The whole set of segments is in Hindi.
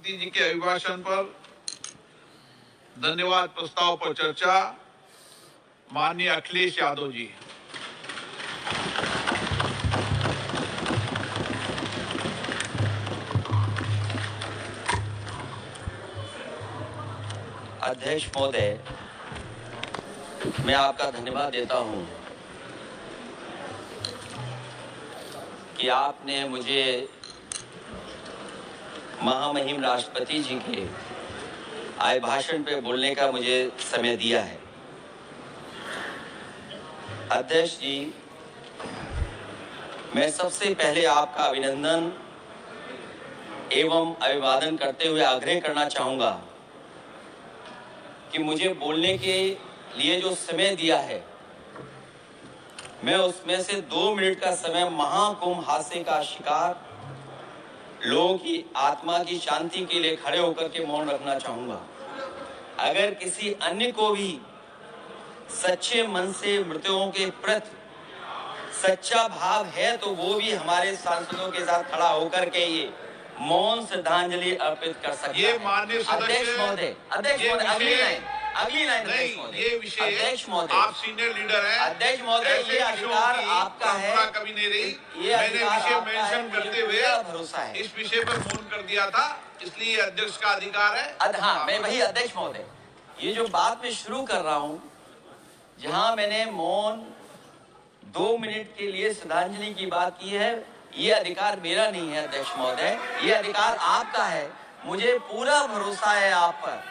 राष्ट्रपति जी के अभिभाषण पर धन्यवाद प्रस्ताव पर चर्चा माननीय अखिलेश यादव जी। अध्यक्ष महोदय, मैं आपका धन्यवाद देता हूं कि आपने मुझे महामहिम राष्ट्रपति जी के अभिभाषण पे बोलने का मुझे समय दिया है। अध्यक्ष जी, मैं सबसे पहले आपका अभिनंदन एवं अभिवादन करते हुए आग्रह करना चाहूंगा कि मुझे बोलने के लिए जो समय दिया है, मैं उसमें से 2 मिनट का समय महाकुंभ हादसे का शिकार लोगों की आत्मा की शांति के लिए खड़े होकर के मौन रखना चाहूंगा। अगर किसी अन्य को भी सच्चे मन से मृतकों के प्रति सच्चा भाव है तो वो भी हमारे सांसदों के साथ खड़ा होकर के ये मौन श्रद्धांजलि अर्पित कर सकता है। ये माननीय अध्यक्ष महोदय, अगली लाइन ये विषय अध्यक्ष महोदय, आप सीनियर लीडर हैं। अध्यक्ष महोदय, ये अधिकार आपका है, कभी नहीं रही। ये मैंने विषय मेंशन करते हुए भरोसा है, इस विषय पर फोन कर दिया था, इसलिए अध्यक्ष का अधिकार है। हाँ, मैं वही अध्यक्ष महोदय, ये जो बात मैं शुरू कर रहा हूँ, जहाँ मैंने मौन 2 मिनट के लिए श्रद्धांजलि की बात की है, ये अधिकार मेरा नहीं है अध्यक्ष महोदय, ये अधिकार आपका है। मुझे पूरा भरोसा है आप पर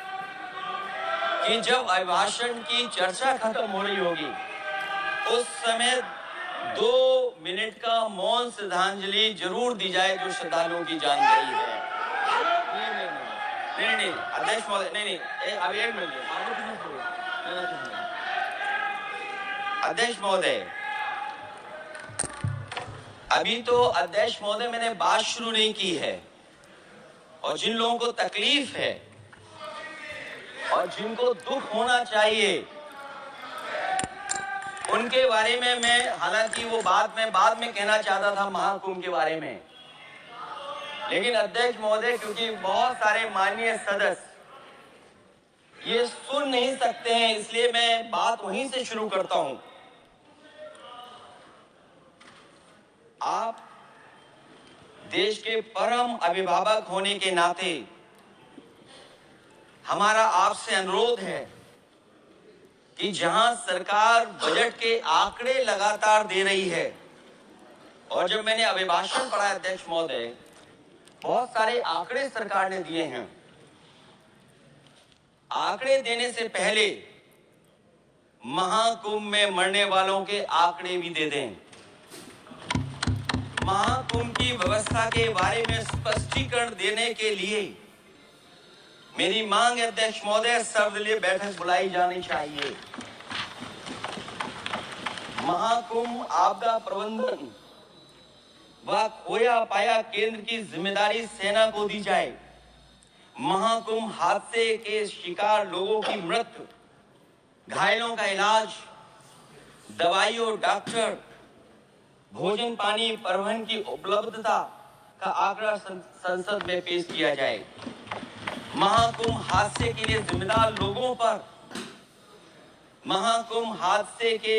कि जब अभिभाषण की चर्चा खत्म हो रही होगी उस समय 2 मिनट का मौन श्रद्धांजलि जरूर दी जाए जो श्रद्धालुओं की जान गई है। नहीं अध्यक्ष महोदय, नहीं अब 1 मिनट अध्यक्ष महोदय, अभी तो अध्यक्ष महोदय मैंने बात शुरू नहीं की है, और जिन लोगों को तकलीफ है और जिनको दुख होना चाहिए उनके बारे में मैं, हालांकि वो बात मैं बाद में कहना चाहता था महाकुंभ के बारे में, लेकिन अध्यक्ष महोदय क्योंकि बहुत सारे माननीय सदस्य ये सुन नहीं सकते हैं, इसलिए मैं बात वहीं से शुरू करता हूं। आप देश के परम अभिभावक होने के नाते हमारा आपसे अनुरोध है कि जहां सरकार बजट के आंकड़े लगातार दे रही है, और जब मैंने अभिभाषण पढ़ा अध्यक्ष महोदय, बहुत सारे आंकड़े सरकार ने दिए हैं, आंकड़े देने से पहले महाकुंभ में मरने वालों के आंकड़े भी दे दें। महाकुंभ की व्यवस्था के बारे में स्पष्टीकरण देने के लिए मेरी मांग है अध्यक्ष महोदय, सर्वदलीय बैठक बुलाई जानी चाहिए। महाकुंभ आपदा प्रबंधन व खोया पाया केंद्र की जिम्मेदारी सेना को दी जाए। महाकुंभ हादसे के शिकार लोगों की मृत्यु, घायलों का इलाज, दवाइयों, डॉक्टर, भोजन पानी, परिवहन की उपलब्धता का आंकड़ा संसद में पेश किया जाए। महाकुंभ हादसे के लिए जिम्मेदार लोगों पर, महाकुंभ हादसे के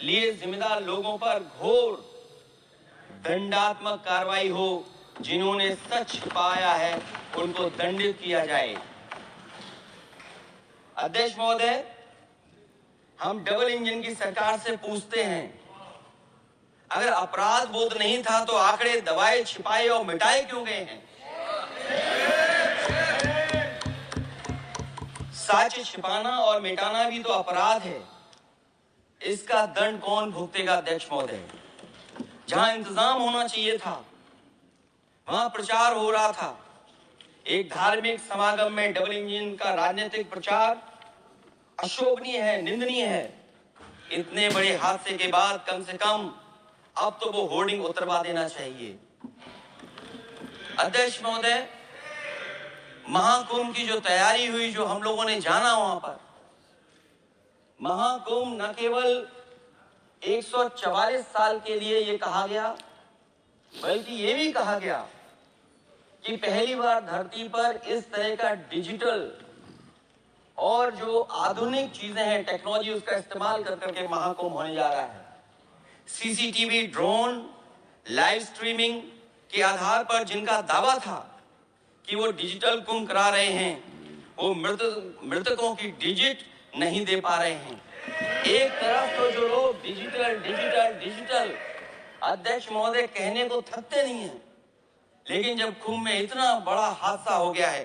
लिए जिम्मेदार लोगों पर घोर दंडात्मक कार्रवाई हो। जिन्होंने सच छिपाया है उनको दंडित किया जाए। अध्यक्ष महोदय, हम डबल इंजन की सरकार से पूछते हैं, अगर अपराध बोध नहीं था तो आंकड़े दबाए, छिपाए और मिटाए क्यों गए हैं? सच छिपाना और मिटाना भी तो अपराध है। इसका दंड कौन भुगतेगा अध्यक्ष महोदय? जहां इंतजाम होना चाहिए था वहां प्रचार हो रहा था। एक धार्मिक समागम में डबल इंजन का राजनीतिक प्रचार अशोभनीय है, निंदनीय है। इतने बड़े हादसे के बाद कम से कम अब तो वो होर्डिंग उतरवा देना चाहिए। अध्यक्ष महोदय, महाकुंभ की जो तैयारी हुई, जो हम लोगों ने जाना वहां पर, महाकुंभ न केवल 144 साल के लिए ये कहा गया, बल्कि ये भी कहा गया कि पहली बार धरती पर इस तरह का डिजिटल और जो आधुनिक चीजें हैं, टेक्नोलॉजी, उसका इस्तेमाल कर करके महाकुंभ होने जा रहा है। सीसीटीवी, ड्रोन, लाइव स्ट्रीमिंग के आधार पर जिनका दावा था कि वो डिजिटल कुंभ करा रहे हैं, वो मृतकों की डिजिट नहीं दे पा रहे हैं। एक तरफ तो जो लोग डिजिटल डिजिटल डिजिटल अध्यक्ष महोदय कहने को थकते नहीं हैं, लेकिन जब कुंभ में इतना बड़ा हादसा हो गया है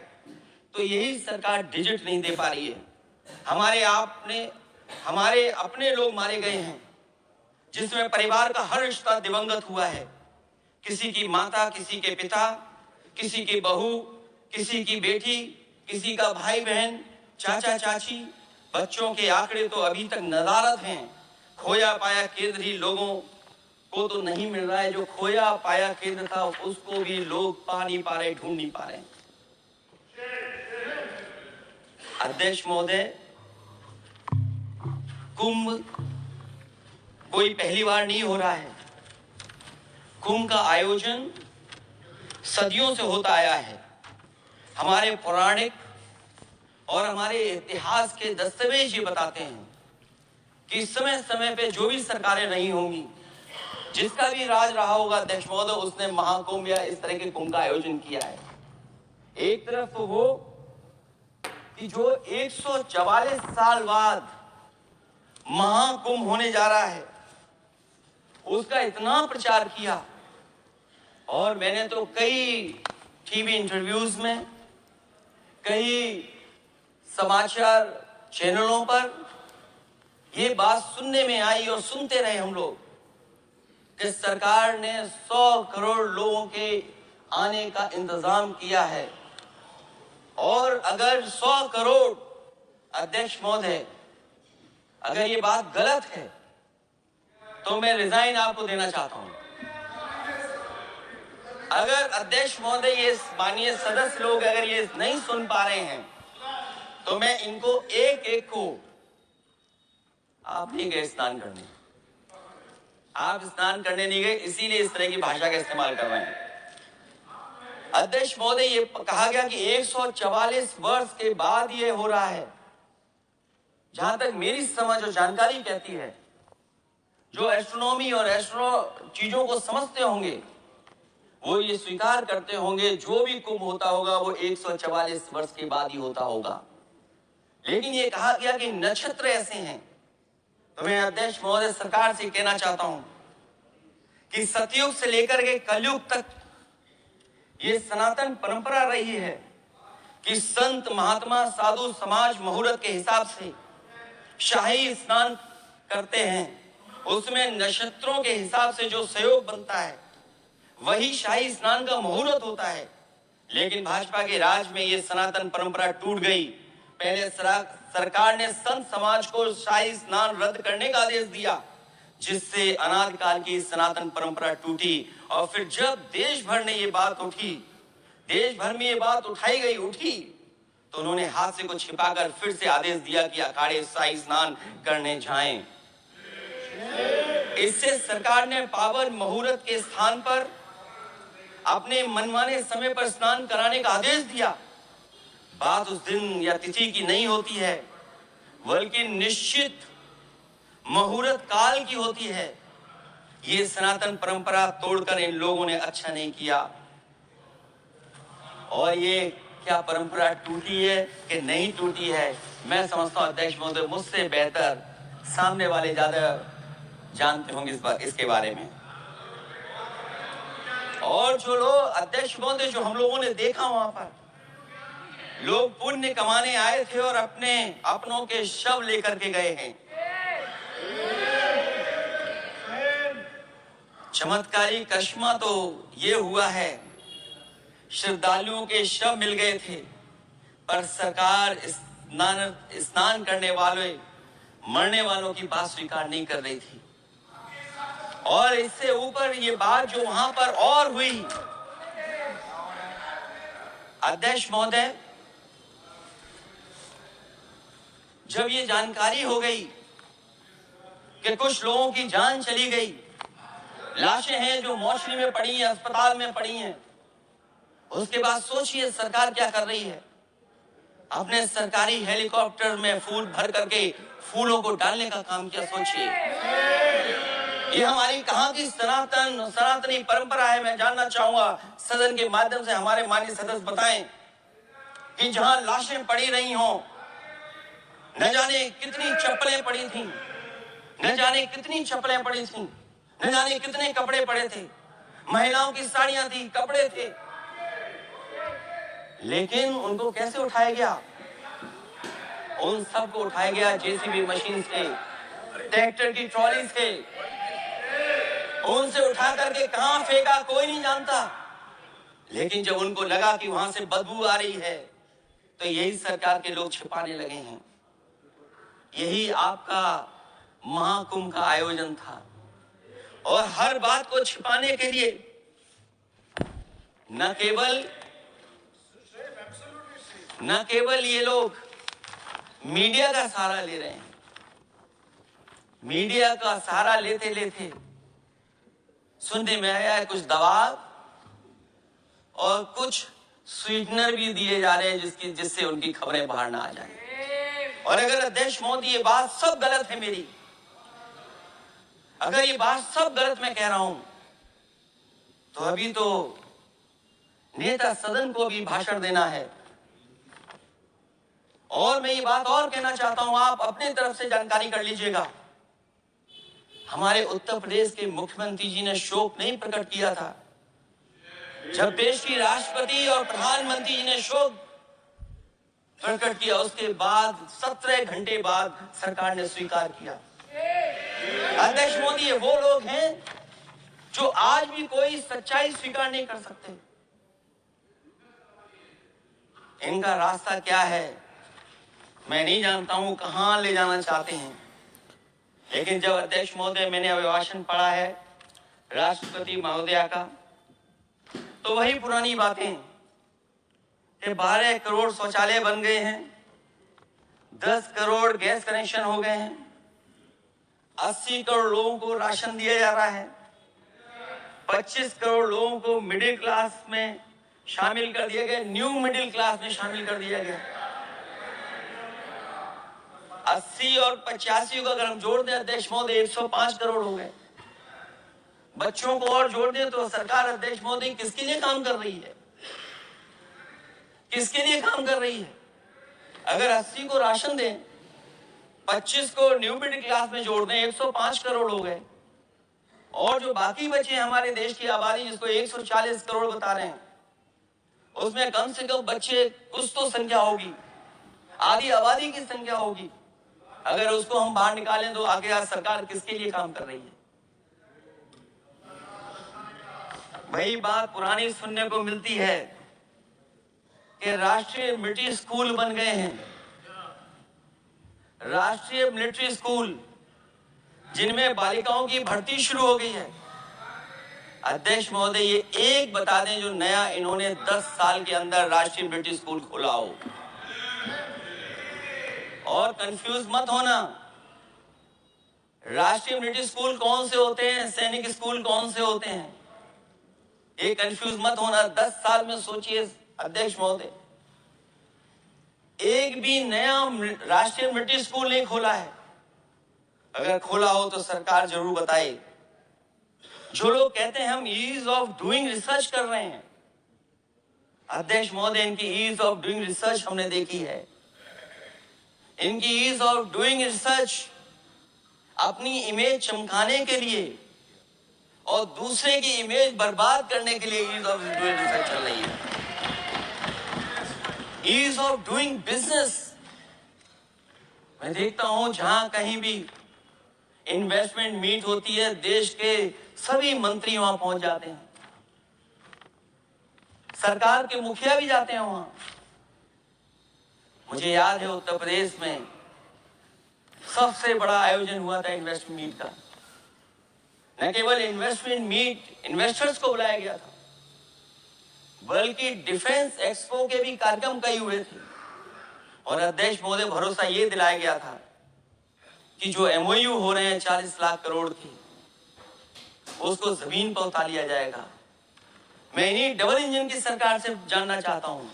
तो यही सरकार डिजिट नहीं दे पा रही है। हमारे अपने लोग मारे गए हैं, जिसमें परिवार का हर रिश्ता दिवंगत हुआ है। किसी की माता, किसी के पिता, किसी की बहू, किसी की बेटी, किसी का भाई बहन, चाचा चाची। बच्चों के आंकड़े तो अभी तक नदारद हैं। खोया पाया केंद्र ही लोगों को तो नहीं मिल रहा है। जो खोया पाया केंद्र था उसको भी लोग पा नहीं पा रहे, ढूंढ नहीं पा रहे। अध्यक्ष महोदय, कुंभ कोई पहली बार नहीं हो रहा है। कुंभ का आयोजन सदियों से होता आया है। हमारे पौराणिक और हमारे इतिहास के दस्तावेज ये बताते हैं कि समय समय पे जो भी सरकारें नहीं होंगी, जिसका भी राज रहा होगा अध्यक्ष महोदय, उसने महाकुंभ या इस तरह के कुंभ का आयोजन किया है। एक तरफ तो वो कि जो 144 साल बाद महाकुंभ होने जा रहा है, उसका इतना प्रचार किया। और मैंने तो कई टीवी इंटरव्यूज में, कई समाचार चैनलों पर ये बात सुनने में आई और सुनते रहे हम लोग कि सरकार ने 100 करोड़ लोगों के आने का इंतजाम किया है। और अगर 100 करोड़, अध्यक्ष महोदय, अगर ये बात गलत है तो मैं रिजाइन आपको देना चाहता हूं। अगर अध्यक्ष महोदय, ये माननीय सदस्य लोग अगर ये नहीं सुन पा रहे हैं तो मैं इनको एक एक को, आप नहीं गए स्नान करने, आप स्नान करने नहीं गए, इसीलिए इस तरह की भाषा का इस्तेमाल कर रहे हैं। अध्यक्ष महोदय, ये कहा गया कि 144 वर्ष के बाद ये हो रहा है। जहां तक मेरी समझ और जानकारी कहती है, जो एस्ट्रोनॉमी और एस्ट्रो चीजों को समझते होंगे वो ये स्वीकार करते होंगे, जो भी कुंभ होता होगा वो 144 वर्ष के बाद ही होता होगा। लेकिन ये कहा गया कि नक्षत्र ऐसे हैं। तो मैं अध्यक्ष महोदय सरकार से कहना चाहता हूं कि सतयुग से लेकर के कलयुग तक ये सनातन परंपरा रही है कि संत, महात्मा, साधु समाज मुहूर्त के हिसाब से शाही स्नान करते हैं। उसमें नक्षत्रों के हिसाब से जो सहयोग बनता है वही शाही स्नान का मुहूर्त होता है। लेकिन भाजपा के राज में ये सनातन परंपरा टूट गई। पहले सरकार ने संत समाज को शाही स्नान रद्द करने का आदेश दिया, जिससे अनादिकाल की सनातन परंपरा टूटी। और फिर जब देश भर ने ये बात उठी, देश भर में ये बात उठी, तो उन्होंने हाथ से को छिपाकर फिर से आदेश दिया कि अखाड़े शाही स्नान करने जाएं। इससे सरकार ने पावन मुहूर्त के स्थान पर अपने मनमाने समय पर स्नान कराने का आदेश दिया। बात उस दिन या तिथि की नहीं होती है, बल्कि निश्चित मुहूर्त काल की होती है। ये सनातन परंपरा तोड़कर इन लोगों ने अच्छा नहीं किया। और ये क्या परंपरा टूटी है कि नहीं टूटी है, मैं समझता हूं अध्यक्ष महोदय मुझसे बेहतर सामने वाले ज्यादा जानते होंगे इसके बारे में। और जो लोग, अध्यक्ष महोदय, जो हम लोगों ने देखा वहां पर लोग पुण्य कमाने आए थे और अपनों के शव लेकर के गए हैं। चमत्कारी करिश्मा तो ये हुआ है, श्रद्धालुओं के शव मिल गए थे, पर सरकार स्नान करने वाले मरने वालों की बात स्वीकार नहीं कर रही थी। और इससे ऊपर ये बात जो वहां पर और हुई, अध्यक्ष महोदय, जब ये जानकारी हो गई कि कुछ लोगों की जान चली गई, लाशें हैं जो मोर्चरी में पड़ी हैं, अस्पताल में पड़ी हैं, उसके बाद सोचिए सरकार क्या कर रही है। अपने सरकारी हेलीकॉप्टर में फूल भर करके फूलों को डालने का काम किया। सोचिए ये हमारी कहां की सनातनी परंपरा है। मैं जानना चाहूंगा सदन के माध्यम से हमारे माननीय सदस्य बताएं कि जहां लाशें पड़ी रही हों, न जाने कितनी चप्पलें पड़ी थी, न जाने कितनी चप्पलें पड़ी थी, न जाने कितने कपड़े पड़े थे, महिलाओं की साड़ियां थी, कपड़े थे, लेकिन उनको कैसे उठाया गया? उन सबको उठाया गया जेसीबी मशीन से, ट्रैक्टर की ट्रॉली से। उनसे उठा करके कहां फेंका कोई नहीं जानता, लेकिन जब उनको लगा कि वहां से बदबू आ रही है तो यही सरकार के लोग छिपाने लगे हैं। यही आपका महाकुंभ का आयोजन था। और हर बात को छिपाने के लिए न केवल ये लोग मीडिया का सहारा ले रहे हैं, मीडिया का सहारा लेते लेते सुनने में आया है कुछ दबाव और कुछ स्वीटनर भी दिए जा रहे हैं जिससे उनकी खबरें बाहर ना आ जाए। और अगर अध्यक्ष मोदी ये बात सब गलत है मेरी, अगर ये बात सब गलत मैं कह रहा हूं, तो अभी तो नेता सदन को भी भाषण देना है। और मैं ये बात और कहना चाहता हूं, आप अपने तरफ से जानकारी कर लीजिएगा। हमारे उत्तर प्रदेश के मुख्यमंत्री जी ने शोक नहीं प्रकट किया था। जब देश की राष्ट्रपति और प्रधानमंत्री जी ने शोक प्रकट किया, उसके बाद 17 घंटे बाद सरकार ने स्वीकार किया। अध्यक्ष मोदी ये वो लोग हैं जो आज भी कोई सच्चाई स्वीकार नहीं कर सकते। इनका रास्ता क्या है मैं नहीं जानता हूं, कहां ले जाना चाहते हैं। लेकिन जब अध्यक्ष महोदय मैंने अभिभाषण पढ़ा है राष्ट्रपति महोदया का, तो वही पुरानी बातें कि 12 करोड़ शौचालय बन गए हैं, 10 करोड़ गैस कनेक्शन हो गए हैं, 80 करोड़ लोगों को राशन दिया जा रहा है, 25 करोड़ लोगों को मिडिल क्लास में शामिल कर दिया गया, न्यू मिडिल क्लास में शामिल कर दिया गया। 80 और 85 को अगर हम जोड़ दें अध्यक्ष महोदय 105 करोड़ हो गए। बच्चों को और जोड़ दें तो सरकार अध्यक्ष महोदय किसके लिए काम कर रही है? किसके लिए काम कर रही है? अगर 80 को राशन दें, 25 को न्यू मिडिल क्लास में जोड़ दें, 105 करोड़ हो गए। और जो बाकी बचे हमारे देश की आबादी जिसको 140 करोड़ बता रहे हैं, उसमें कम से कम बच्चे कुछ तो संख्या होगी, आधी आबादी की संख्या होगी। अगर उसको हम बाहर निकालें तो आगे आज सरकार किसके लिए काम कर रही है? वही बात पुरानी सुनने को मिलती है कि राष्ट्रीय मिलिट्री स्कूल बन गए हैं, राष्ट्रीय मिलिट्री स्कूल जिनमें बालिकाओं की भर्ती शुरू हो गई है। अध्यक्ष महोदय ये एक बता दें जो नया इन्होंने 10 साल के अंदर राष्ट्रीय मिलिट्री स्कूल खोला हो। और कंफ्यूज मत होना, राष्ट्रीय मिलिट्री स्कूल कौन से होते हैं, सैनिक स्कूल कौन से होते हैं, ये कंफ्यूज मत होना। 10 साल में सोचिए अध्यक्ष महोदय, एक भी नया राष्ट्रीय मिलिट्री स्कूल नहीं खोला है। अगर खोला हो तो सरकार जरूर बताए। जो लोग कहते हैं हम ईज ऑफ डूइंग रिसर्च कर रहे हैं, अध्यक्ष महोदय इनकी ईज ऑफ डूइंग रिसर्च हमने देखी है। इनकी ईज ऑफ डूइंग रिसर्च अपनी इमेज चमकाने के लिए और दूसरे की इमेज बर्बाद करने के लिए ईज ऑफ डूइंग रिसर्च चल रही है। ईज ऑफ डूइंग बिजनेस, मैं देखता हूं जहां कहीं भी इन्वेस्टमेंट मीट होती है, देश के सभी मंत्री वहां पहुंच जाते हैं, सरकार के मुखिया भी जाते हैं वहां। मुझे याद है उत्तर प्रदेश में सबसे बड़ा आयोजन हुआ था इन्वेस्टमेंट मीट का। न केवल इन्वेस्टमेंट मीट इन्वेस्टर्स को बुलाया गया था, बल्कि डिफेंस एक्सपो के भी कार्यक्रम कई हुए थे। और अध्यक्ष महोदय भरोसा ये दिलाया गया था कि जो एमओयू हो रहे हैं 40 लाख करोड़ की, उसको जमीन पर उतार लिया जाएगा। मैं इन्हीं डबल इंजन की सरकार से जानना चाहता हूं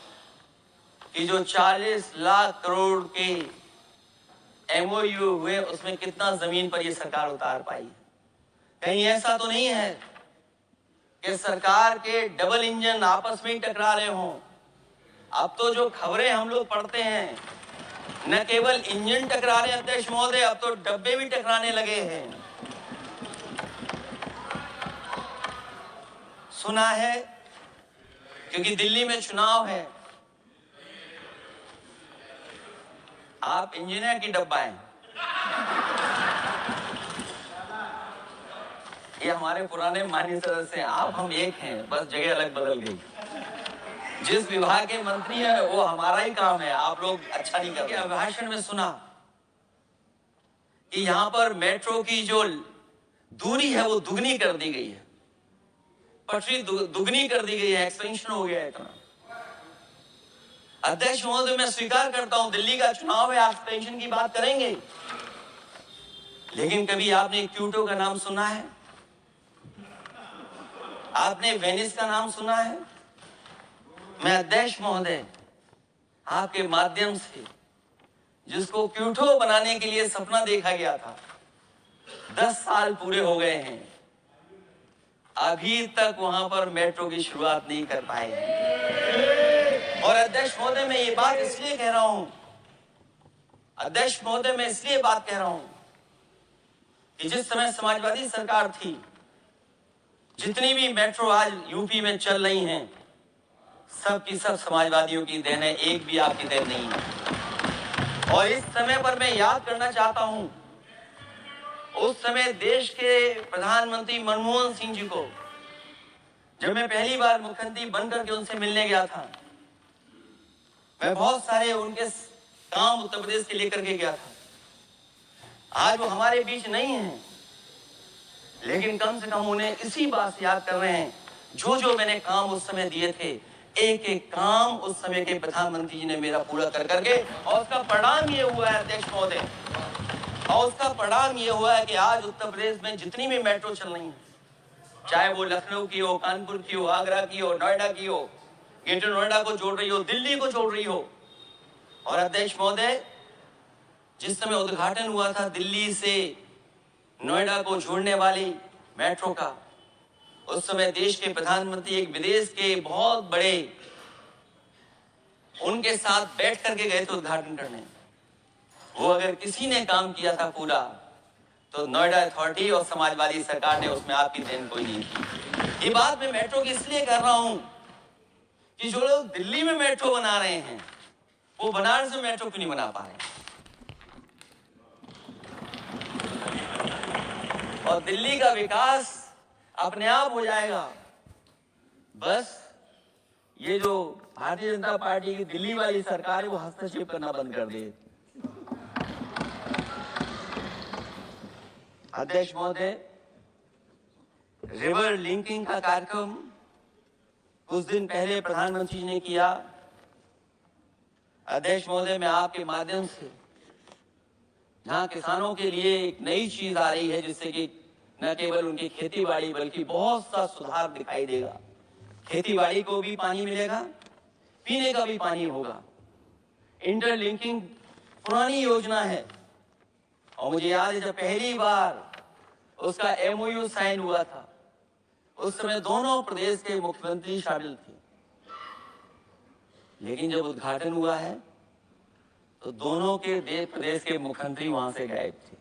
कि जो 40 लाख करोड़ के एमओयू हुए उसमें कितना जमीन पर ये सरकार उतार पाई। कहीं ऐसा तो नहीं है कि सरकार के डबल इंजन आपस में ही टकरा रहे हों। अब तो जो खबरें हम लोग पढ़ते हैं, न केवल इंजन टकरा रहे हैं अध्यक्ष महोदय, अब तो डब्बे भी टकराने लगे हैं। सुना है क्योंकि दिल्ली में चुनाव है, आप इंजीनियर की डब्बा हैं। ये हमारे पुराने माननीय सदस्य हैं, आप हम एक हैं, बस जगह अलग बदल गई। जिस विभाग के मंत्री हैं वो हमारा ही काम है, आप लोग अच्छा नहीं कर रहे। भाषण में सुना कि यहां पर मेट्रो की जो दूरी है वो दुगनी कर दी गई है, पटरी दुगनी कर दी गई है, एक्सपेंशन हो गया है इतना। अध्यक्ष महोदय, मैं स्वीकार करता हूं दिल्ली का चुनाव है, एक्सपेंशन की बात करेंगे, लेकिन कभी आपने क्यूटो का नाम सुना है? आपने वेनिस का नाम सुना है? मैं अध्यक्ष महोदय आपके माध्यम से, जिसको क्यूटो बनाने के लिए सपना देखा गया था, 10 साल पूरे हो गए हैं, अभी तक वहां पर मेट्रो की शुरुआत नहीं कर पाए हैं। और अध्यक्ष महोदय, मैं ये बात इसलिए कह रहा हूं, अध्यक्ष महोदय मैं इसलिए बात कह रहा हूं कि जिस समय समाजवादी सरकार थी, जितनी भी मेट्रो आज यूपी में चल रही हैं, सब की सब समाजवादियों की देन है, एक भी आपकी देन नहीं है। और इस समय पर मैं याद करना चाहता हूं, उस समय देश के प्रधानमंत्री मनमोहन सिंह जी को जब मैं पहली बार मुख्यमंत्री बनकर के उनसे मिलने गया था, मैं बहुत सारे उनके काम उत्तर प्रदेश के लेकर के गया था। आज वो हमारे बीच नहीं है, लेकिन कम से कम उन्हें इसी बात से याद कर रहे हैं, जो मैंने काम उस समय दिए थे, एक एक काम उस समय के प्रधानमंत्री जी ने मेरा पूरा कर करके, और उसका परिणाम ये हुआ है अध्यक्ष महोदय, और उसका परिणाम ये हुआ है कि आज उत्तर प्रदेश में जितनी भी मेट्रो चल रही है, चाहे वो लखनऊ की हो, कानपुर की हो, आगरा की हो, नोएडा की हो, ग्रेटर नोएडा को जोड़ रही हो, दिल्ली को जोड़ रही हो। और अध्यक्ष महोदय, जिस समय उद्घाटन हुआ था दिल्ली से नोएडा को जोड़ने वाली मेट्रो का, उस समय देश के प्रधानमंत्री एक विदेश के बहुत बड़े उनके साथ बैठ करके गए थे उद्घाटन करने। वो अगर किसी ने काम किया था पूरा, तो नोएडा अथॉरिटी और समाजवादी सरकार ने, उसमें आपकी देन कोई नहीं थी। ये बात मैं मेट्रो की इसलिए कर रहा हूं कि जो लोग दिल्ली में मेट्रो बना रहे हैं, वो बनारस में मेट्रो क्यों नहीं बना पा रहे? और दिल्ली का विकास अपने आप हो जाएगा, बस ये जो भारतीय जनता पार्टी की दिल्ली वाली सरकार है वो हस्तक्षेप करना बंद कर दे। अध्यक्ष महोदय, रिवर लिंकिंग का कार्यक्रम कुछ दिन पहले प्रधानमंत्री जी ने किया। अध्यक्ष महोदय, मैं आपके माध्यम से, जहां किसानों के लिए एक नई चीज आ रही है, जिससे कि न केवल उनकी खेती बाड़ी बल्कि बहुत सा सुधार दिखाई देगा। खेती बाड़ी को भी पानी मिलेगा, पीने का भी पानी होगा। इंटरलिंकिंग पुरानी योजना है, और मुझे याद है जब पहली बार उसका एमओयू साइन हुआ था, उस समय दोनों प्रदेश के मुख्यमंत्री शामिल थे, लेकिन जब उद्घाटन हुआ है तो दोनों के प्रदेश के मुख्यमंत्री वहां से गायब थे।